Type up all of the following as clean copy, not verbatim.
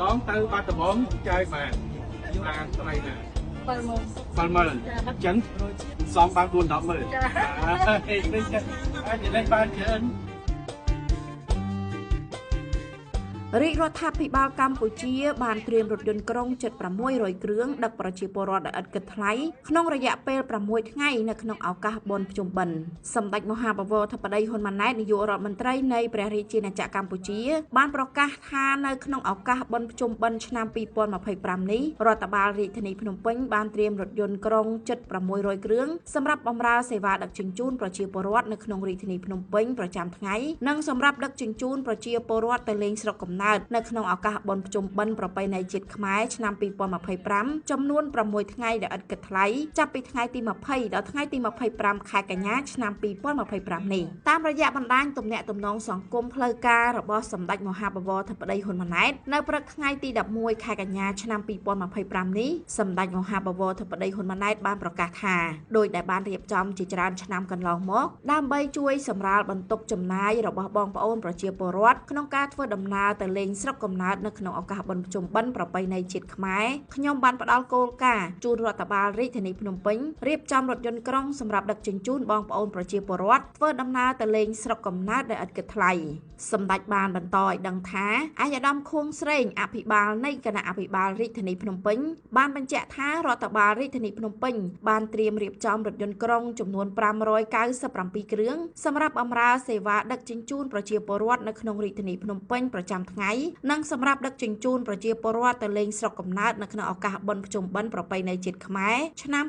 น้องเตอบ้านตะบงใจมาอะไรนะPalmer chấn xong ba buôn đỏ mười chỉ lên ba chân រាជរដ្ឋាភិបាលកម្ពុជាបានត្រៀមរថយន្តក្រុងជិត600គ្រឿងដឹកប្រជាពលរដ្ឋដោយឥតគិតថ្លៃក្នុងរយៈពេល6ថ្ងៃនៅក្នុងឱកាសបុណ្យភ្ជុំបិណ្ឌសម្ដេចមហាបវរធិបតីហ៊ុនម៉ាណែតនាយករដ្ឋមន្ត្រីនៃព្រះរាជាណាចក្រកម្ពុជាបានប្រកាសថានៅក្នុងឱកាសបុណ្យភ្ជុំបិណ្ឌឆ្នាំ2025នេះរដ្ឋបាលរាជធានីភ្នំពេញបានត្រៀមរថយន្តក្រុងជិត600គ្រឿងសម្រាប់បម្រើសេវាដឹកជញ្ជូនប្រជាពលរដ្ឋនៅក្នុងរាជធានីភ្នំពេញប្រចាំថ្ងៃនិងសម្រាប់ដឹកជញ្ជូនប្រជាពលរដ្ឋទៅលេងស្រុកកំណើតនៅក្នុងឱកាសបុណ្យភ្ជុំបិណ្ឌប្រពៃណីជាតិខ្មែរឆ្នាំ2025ចំនួន6ថ្ងៃដែលឥតគិតថ្លៃចាប់ពីថ្ងៃទី20ដល់ថ្ងៃទី25ខែកញ្ញាឆ្នាំ2025នេះតាមរយៈបណ្ដាញទំនាក់ទំនងសង្គមផ្លូវការរបស់សម្ដេចមហាបវរធិបតីហ៊ុនម៉ាណែតនៅព្រឹកថ្ងៃទី11ខែកញ្ញាឆ្នាំ2025នេះសម្ដេចមហាបវរធិបតីហ៊ុនម៉ាណែតបានប្រកាសថាដោយដែលបានរៀបចំជាច្រើនឆ្នាំកន្លងមកដើម្បីជួយសម្រាលបន្ទុកចំណាយរបស់បងប្អូនប្រជាពលរដ្ឋក្នុងការធ្វើដំណើរទៅលេងស្រុកកំណើតនៅក្នុងឱកាសបុណ្យភ្ជុំបិណ្ឌប្រពៃណីជាតិខ្មែរខ្ញុំបានផ្ដល់គោលការណ៍ជូនរដ្ឋបាលរាជធានីភ្នំពេញរៀបចំរថយន្តក្រុងសម្រាប់ដឹកជញ្ជូនបងប្អូនប្រជាពលរដ្ឋធ្វើដំណើរទៅលេងស្រុកកំណើតដោយឥតគិតថ្លៃសម្ដេចបានបន្តឲ្យដឹងថាអាយដាមខួងស្រេងអភិបាលនៃគណៈអភិបាលរាជធានីភ្នំពេញបានបញ្ជាក់ថារដ្ឋបាលរាជធានីភ្នំពេញបានត្រៀមរៀបចំរថយន្តក្រុងចំនួន597គ្រឿងសម្រាប់បម្រើសេវាដឹកជញ្ជូនប្រជាពលរដ្ឋនៅក្នុងរាជធានីភ្នំពេញប្រចាំថ្ងៃនិងសម្រាប់ដឹកជញ្ជូនប្រជាពលរដ្ឋទៅលេងស្រុកកំណើតនៅក្នុងឱកាសបុណ្យភ្ជុំបិណ្ឌប្រពៃណីជាតិខ្មែរឆ្នាំ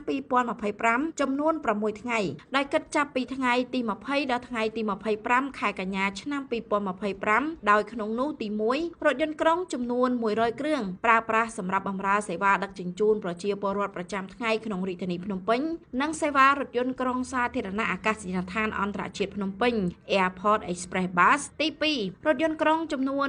2025ចំនួន6ថ្ងៃដែលគិតចាប់ពីថ្ងៃទី20ដល់ថ្ងៃទី25ខែកញ្ញាឆ្នាំ2025ដោយក្នុងនោះទី1រថយន្តក្រុងចំនួន100គ្រឿងប្រើប្រាស់សម្រាប់បម្រើសេវាដឹកជញ្ជូនប្រជាពលរដ្ឋប្រចាំថ្ងៃក្នុងរាជធានីភ្នំពេញនិងសេវារថយន្តក្រុងសាធារណៈអាកាសយានដ្ឋានអន្តរជាតិភ្នំពេញ Airport Express Bus ទី2រថយន្តក្រុងចំនួន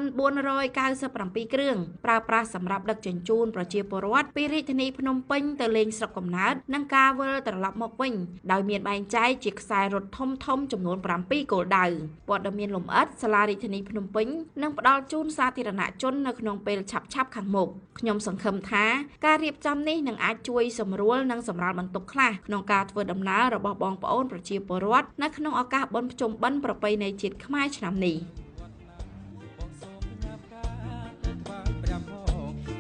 497គ្រឿងប្រើប្រាស់សម្រាប់ដឹកជញ្ជូនប្រជាពលរដ្ឋពីរាជធានីភ្នំពេញទៅលេងស្រុកកំណើតនិងការវិលត្រឡប់មកវិញដោយមានបែងចែកជាខ្សែរថធំចំនួន7គោលដៅព័ត៌មានលម្អិតសាលារាជធានីភ្នំពេញនឹងផ្ដល់ជូនសាធារណជននៅក្នុងពេលឆាប់ខាងមុខខ្ញុំសង្ឃឹមថាការរៀបចំនេះនឹងអាចជួយសម្រួលនិងសម្រាលបន្ទុកខ្លះក្នុងការធ្វើដំណើររបស់បងប្អូនប្រជាពលរដ្ឋនៅក្នុងឱកាសបុណ្យភ្ជុំបិណ្ឌប្រពៃណីជាតិខ្មែរឆ្នាំនេះ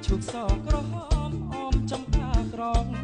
ឈូកសក្រហមអមចំការក្រង